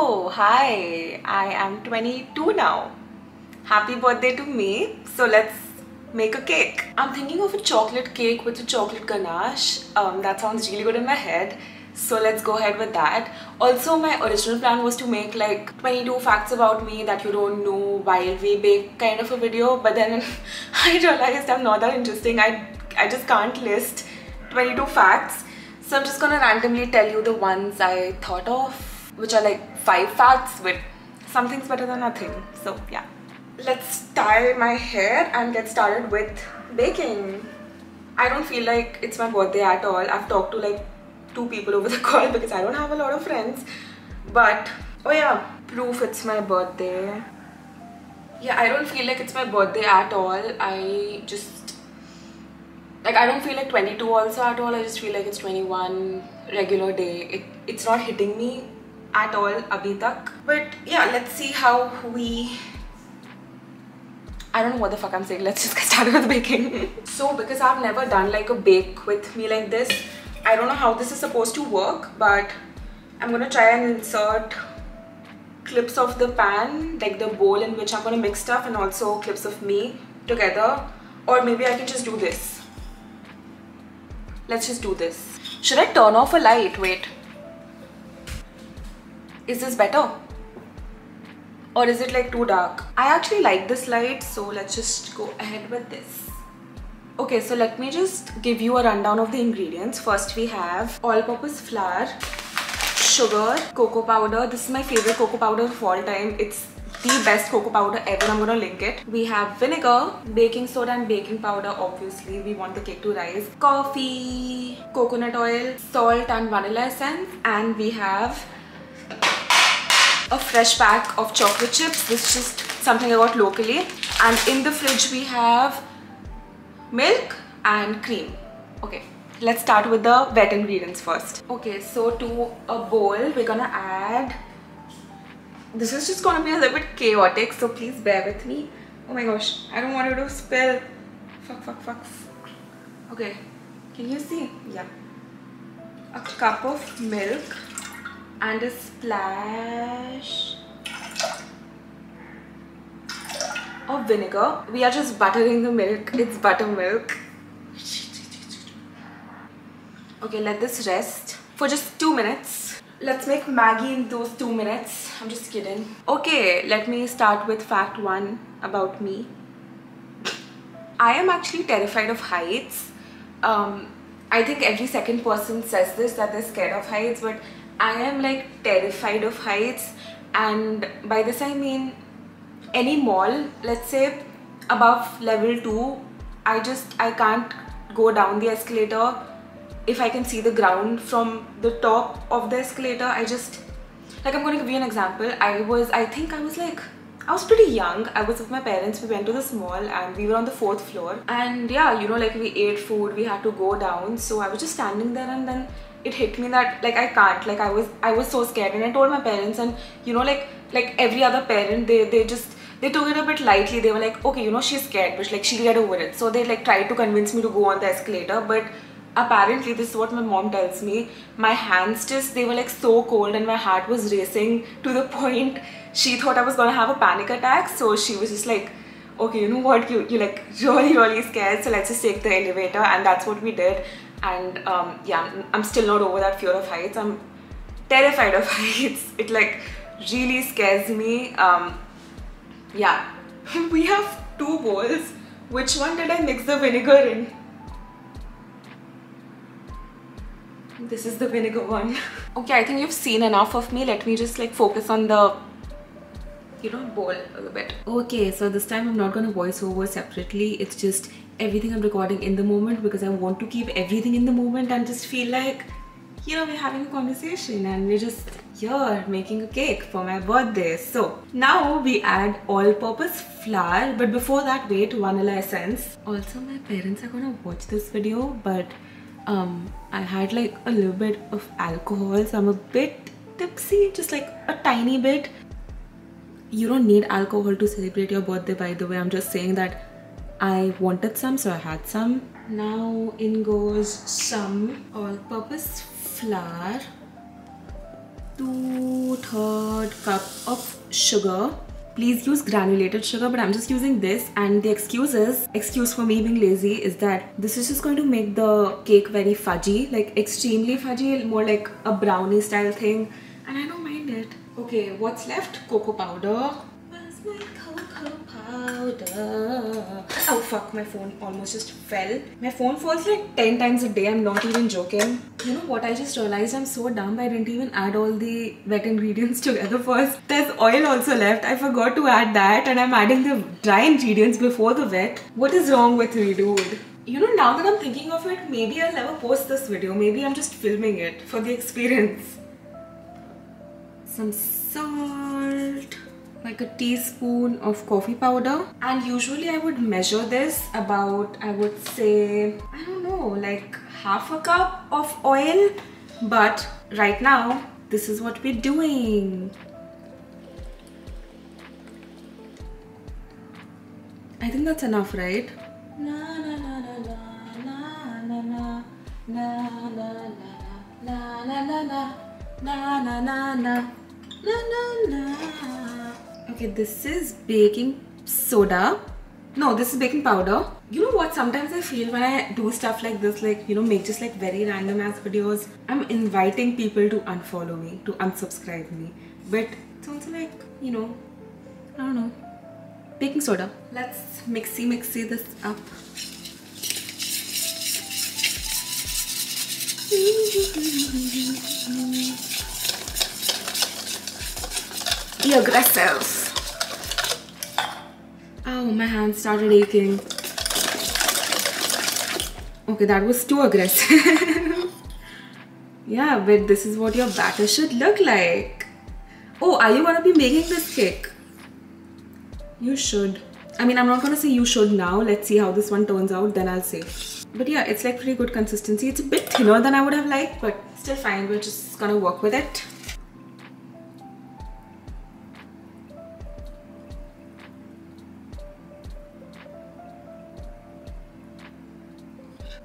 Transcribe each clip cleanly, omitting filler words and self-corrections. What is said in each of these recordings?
Hello, hi, I am 22 now. Happy birthday to me. So let's make a cake. I'm thinking of a chocolate cake with a chocolate ganache. That sounds really good in my head. So let's go ahead with that. Also, my original plan was to make like 22 facts about me that you don't know while we bake kind of a video. But then I realized I'm not that interesting. I just can't list 22 facts. So I'm just gonna randomly tell you the ones I thought of, which are like 5 facts with something's better than nothing. So yeah. Let's tie my hair and get started with baking. I don't feel like it's my birthday at all. I've talked to like 2 people over the call because I don't have a lot of friends. But, oh yeah, proof it's my birthday. Yeah, I don't feel like it's my birthday at all. I don't feel like 22 also at all. I just feel like it's 21 regular day. It's not hitting me at all abhi tak. But yeah, let's see how we... I don't know what the fuck I'm saying. Let's just get started with baking. So because I've never done like a bake with me like this, I don't know how this is supposed to work, but I'm gonna try and insert clips of the pan, like the bowl in which I'm gonna mix stuff, and also clips of me together. Or maybe I can just do this. Let's just do this. Should I turn off a light? Wait. Is this better? Or is it like too dark? I actually like this light, so let's just go ahead with this. Okay, so let me just give you a rundown of the ingredients. First we have all-purpose flour, sugar, cocoa powder. This is my favorite cocoa powder of all time. It's the best cocoa powder ever. I'm gonna link it. We have vinegar, baking soda and baking powder. Obviously, we want the cake to rise. Coffee, coconut oil, salt and vanilla essence. And we have a fresh pack of chocolate chips. This is just something I got locally. And in the fridge we have milk and cream. Okay, let's start with the wet ingredients first. Okay, so to a bowl we're gonna add... This is just gonna be a little bit chaotic, so please bear with me. Oh my gosh, I don't want it to spill. Fuck. Okay, can you see? Yeah. A cup of milk and a splash of vinegar. We are just buttering the milk. It's buttermilk. Okay, let this rest for just 2 minutes. Let's make Maggie in those 2 minutes. I'm just kidding. Okay, let me start with fact 1 about me. I am actually terrified of heights. I think every second person says this, that they're scared of heights, but I am like terrified of heights. And by this I mean any mall, let's say above level 2, I can't go down the escalator. If I can see the ground from the top of the escalator, like, I'm going to give you an example. I was pretty young. I was with my parents. We went to this mall and we were on the 4th floor. And yeah, you know, like, we ate food, we had to go down. So I was just standing there, and then it hit me that like I can't. Like, I was so scared, and I told my parents, and you know, like every other parent, they took it a bit lightly. They were like, okay, you know, she's scared, but like, she'll get over it. So they like tried to convince me to go on the escalator, but apparently, this is what my mom tells me, my hands they were like so cold, and my heart was racing to the point she thought I was gonna have a panic attack. So she was just like, okay, you know what, you're like really scared, so let's just take the elevator. And that's what we did. And yeah, I'm still not over that fear of heights. I'm terrified of heights. It like really scares me. Yeah. We have 2 bowls. Which one did I mix the vinegar in? This is the vinegar one. Okay, I think you've seen enough of me. Let me just like focus on the, you know, bowl a little bit. Okay, so this time I'm not gonna voice over separately. It's just everything I'm recording in the moment, because I want to keep everything in the moment and just feel like, you know, we're having a conversation and we're just here making a cake for my birthday. So now we add all-purpose flour, but before that, wait, vanilla essence. Also, my parents are gonna watch this video, but I had like a little bit of alcohol, so I'm a bit tipsy, just like a tiny bit. You don't need alcohol to celebrate your birthday, by the way. I'm just saying that I wanted some, so I had some. Now in goes some all-purpose flour. 2/3 cup of sugar. Please use granulated sugar, but I'm just using this, and the excuse for me being lazy is that this is just going to make the cake very fudgy, like extremely fudgy, more like a brownie style thing, and I don't mind it. Okay, what's left? Cocoa powder. Where's my cocoa powder? Oh fuck, my phone almost just fell. My phone falls like 10 times a day, I'm not even joking. You know what, I just realized I'm so dumb. I didn't even add all the wet ingredients together first. There's oil also left. I forgot to add that, and I'm adding the dry ingredients before the wet. What is wrong with me, dude? You know, now that I'm thinking of it, maybe I'll never post this video. Maybe I'm just filming it for the experience. Some salt, like a teaspoon of coffee powder, and usually I would measure this about, I would say, I don't know, like half a cup of oil, but right now this is what we're doing. I think that's enough, right? Na na na na na na na na na na na na na na na na na. Okay, this is baking soda. No, this is baking powder. You know what? Sometimes I feel when I do stuff like this, like, you know, make just like very random ass videos, I'm inviting people to unfollow me, to unsubscribe me. But it's also like, you know, I don't know. Baking soda. Let's mixy this up. Be aggressive. Oh, my hand started aching. Okay, that was too aggressive. Yeah, but this is what your batter should look like. Oh, are you gonna be making this cake? You should. I mean, I'm not gonna say you should now. Let's see how this one turns out, then I'll say. But yeah, it's like pretty good consistency. It's a bit thinner than I would have liked, but still fine. We're just gonna work with it.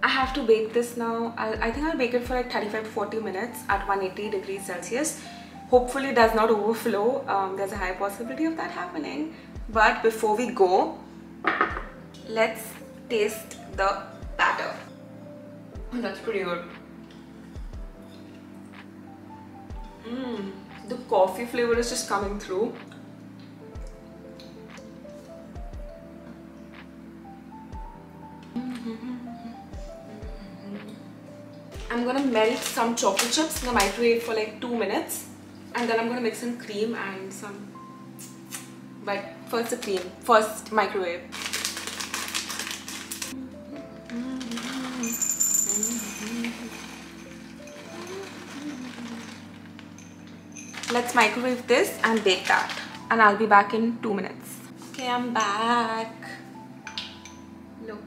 I have to bake this now. I think I'll bake it for like 35 to 40 minutes at 180 degrees Celsius. Hopefully it does not overflow. There's a high possibility of that happening. But before we go, let's taste the batter. Oh, that's pretty good. The coffee flavor is just coming through. I'm gonna melt some chocolate chips in the microwave for like 2 minutes, and then I'm gonna mix in cream and some, but first the cream, first microwave. Let's microwave this and bake that, and I'll be back in 2 minutes. Okay, I'm back. Look.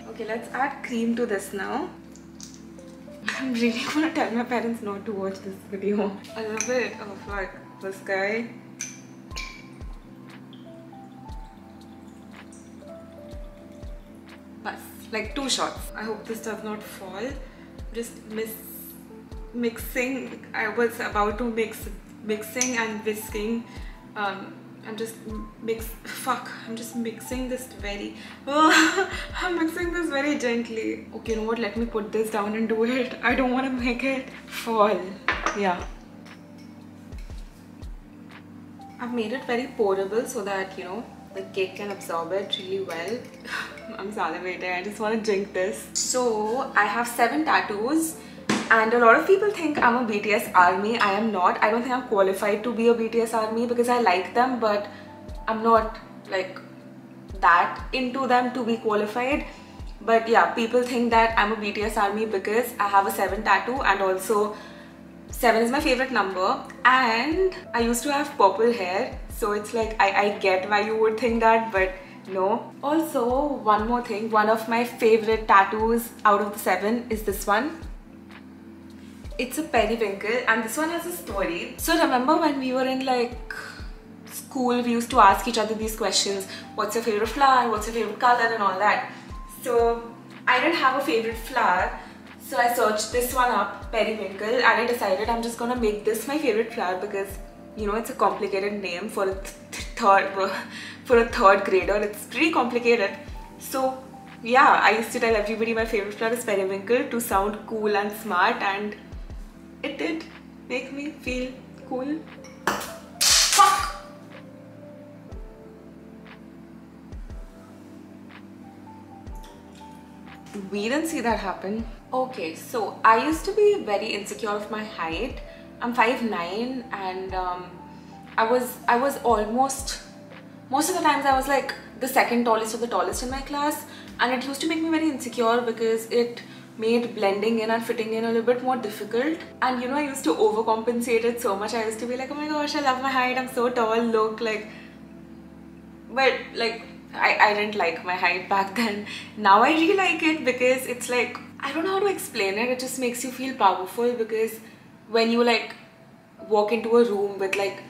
Okay, let's add cream to this now. I'm really gonna tell my parents not to watch this video. A little bit of like this guy. Bas, like 2 shots. I hope this does not fall. Just mixing. I was about to mixing and whisking. I'm just mixing this very, I'm mixing this very gently. Okay, you know what, let me put this down and do it. I don't want to make it fall. Yeah. I've made it very pourable so that, you know, the cake can absorb it really well. I'm salivating, I just want to drink this. So, I have 7 tattoos. And a lot of people think I'm a BTS army. I am not. I don't think I'm qualified to be a BTS army because I like them, but I'm not like that into them to be qualified. But yeah, people think that I'm a BTS army because I have a 7 tattoo, and also 7 is my favorite number, and I used to have purple hair, so it's like I get why you would think that, but no. Also, one more thing, one of my favorite tattoos out of the 7 is this one. It's a periwinkle, and this one has a story. So remember when we were in like school, we used to ask each other these questions. What's your favorite flower? What's your favorite color? And all that. So I didn't have a favorite flower. So I searched this one up, periwinkle, and I decided I'm just gonna make this my favorite flower because, you know, it's a complicated name for a third grader. It's pretty complicated. So yeah, I used to tell everybody my favorite flower is periwinkle to sound cool and smart, and it did make me feel cool. Fuck! We didn't see that happen. Okay, so I used to be very insecure of my height. I'm 5'9", and I was almost, most of the times I was like the second tallest or the tallest in my class, and it used to make me very insecure because it made blending in and fitting in a little bit more difficult. And you know, I used to overcompensate it so much. I used to be like, oh my gosh, I love my height, I'm so tall, look like. But like, I didn't like my height back then. Now I really like it because it's like, I don't know how to explain it. It just makes you feel powerful because when you like walk into a room with like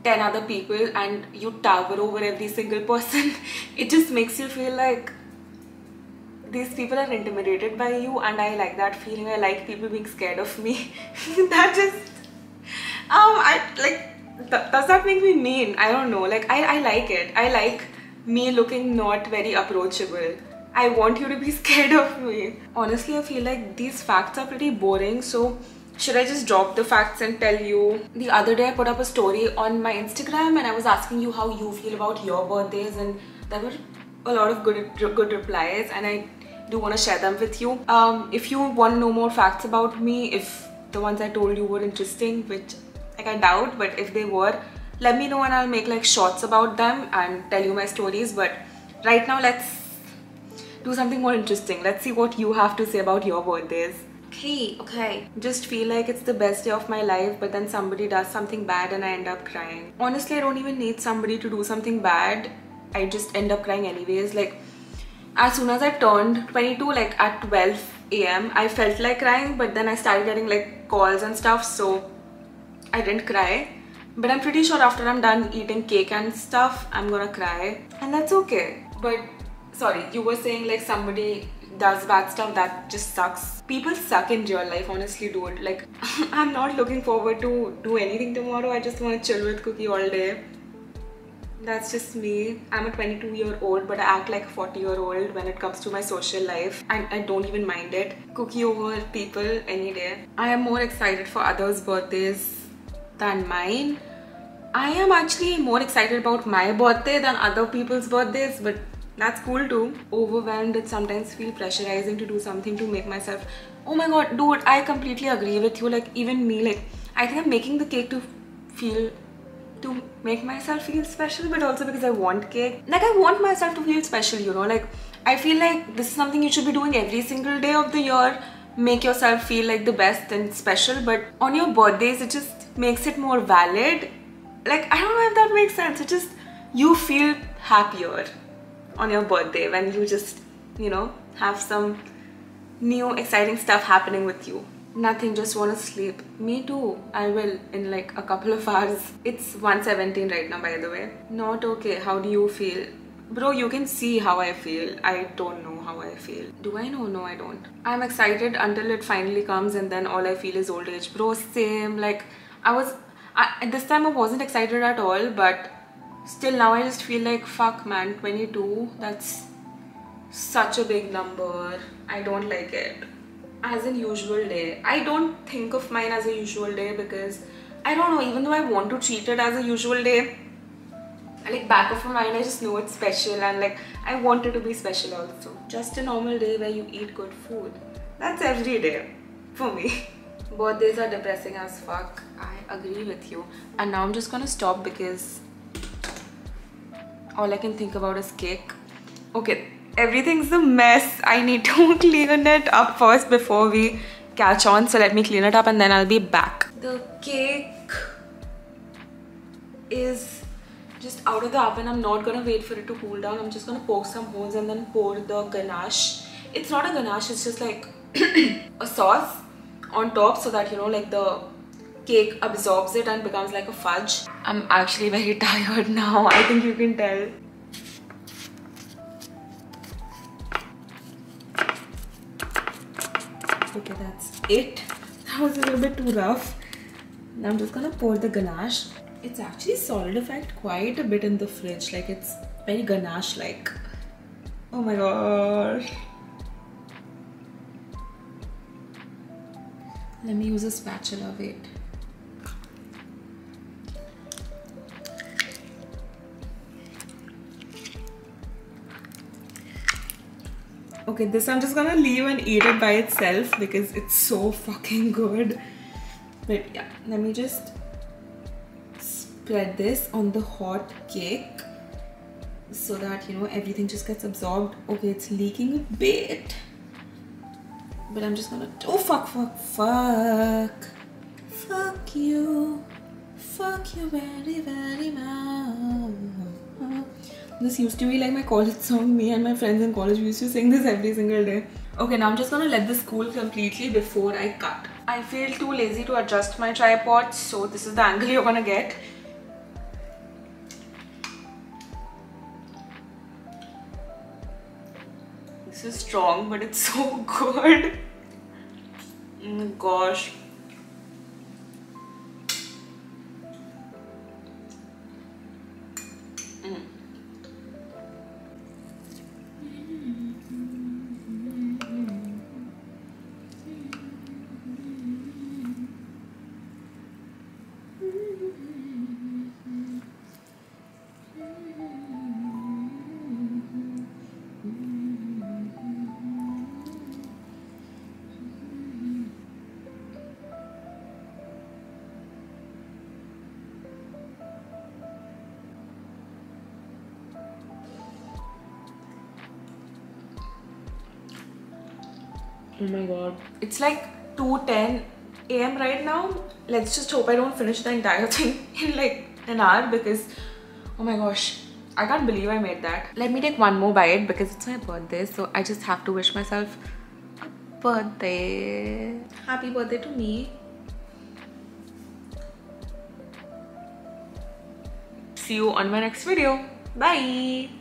10 other people and you tower over every single person, it just makes you feel like these people are intimidated by you, and I like that feeling. I like people being scared of me. That just, does that make me mean? I don't know. Like, I like it. I like me looking not very approachable. I want you to be scared of me. Honestly, I feel like these facts are pretty boring, so should I just drop the facts and tell you? The other day I put up a story on my Instagram and I was asking you how you feel about your birthdays, and there were a lot of good replies, and I do want to share them with you. If you want to know more facts about me, if the ones I told you were interesting, which like I doubt, but if they were, let me know and I'll make like shorts about them and tell you my stories. But right now let's do something more interesting. Let's see what you have to say about your birthdays. Okay. Just feel like it's the best day of my life, but then somebody does something bad and I end up crying. Honestly, I don't even need somebody to do something bad. I just end up crying anyways. Like, as soon as I turned 22, like at 12 AM, I felt like crying, but then I started getting like calls and stuff, so I didn't cry. But I'm pretty sure after I'm done eating cake and stuff, I'm gonna cry, and that's okay. But sorry, you were saying like somebody does bad stuff, that just sucks. People suck in real life, honestly, dude. Like, I'm not looking forward to do anything tomorrow. I just want to chill with Cookie all day. That's just me. I'm a 22-year-old, but I act like a 40-year-old when it comes to my social life. I don't even mind it. Cookie over people any day. I am more excited for others' birthdays than mine. I am actually more excited about my birthday than other people's birthdays, but that's cool too. Overwhelmed, it sometimes feels pressurizing to do something to make myself... Oh my god, dude, I completely agree with you. Like, even me, like, I think I'm making the cake to make myself feel special, but also because I want cake. Like, I want myself to feel special, you know. Like, I feel like this is something you should be doing every single day of the year. Make yourself feel like the best and special, but on your birthdays, it just makes it more valid. Like, I don't know if that makes sense. It just, you feel happier on your birthday when you just, you know, have some new exciting stuff happening with you. Nothing, just want to sleep. Me too. I will in like a couple of hours. It's 1:17 right now, by the way. Not okay. How do you feel? Bro, you can see how I feel. I don't know how I feel. Do I know? No, I don't. I'm excited until it finally comes, and then all I feel is old age. Bro, same. Like, this time I wasn't excited at all, but still now I just feel like, fuck man, 22, that's such a big number. I don't like it. As a usual day, I don't think of mine as a usual day because I don't know, even though I want to treat it as a usual day, like back of my mind I just know it's special, and like I want it to be special also. Just a normal day where you eat good food. That's every day for me. Birthdays are depressing as fuck. I agree with you. And now I'm just gonna stop because all I can think about is cake. Okay, everything's a mess. I need to clean it up first before we catch on. So let me clean it up and then I'll be back. The cake is just out of the oven. I'm not gonna wait for it to cool down. I'm just gonna poke some holes and then pour the ganache. It's not a ganache, it's just like a sauce on top so that, you know, like the cake absorbs it and becomes like a fudge. I'm actually very tired now. I think you can tell. Okay, that's it. That was a little bit too rough. Now I'm just gonna pour the ganache. It's actually solidified quite a bit in the fridge. Like, it's very ganache-like. Oh my gosh. Let me use a spatula, wait. Okay, this I'm just gonna leave and eat it by itself because it's so fucking good. But yeah, let me just spread this on the hot cake so that, you know, everything just gets absorbed. Okay, it's leaking a bit. But I'm just gonna, oh fuck. Fuck you very, very much. This used to be like my college song. Me and my friends in college, we used to sing this every single day. Okay, now I'm just gonna let this cool completely before I cut. I feel too lazy to adjust my tripod, so this is the angle you're gonna get. This is strong, but it's so good. Oh my gosh. Oh my god. It's like 2:10 AM right now. Let's just hope I don't finish the entire thing in like an hour because, oh my gosh, I can't believe I made that. Let me take one more bite because it's my birthday, so I just have to wish myself a birthday. Happy birthday to me. See you on my next video. Bye.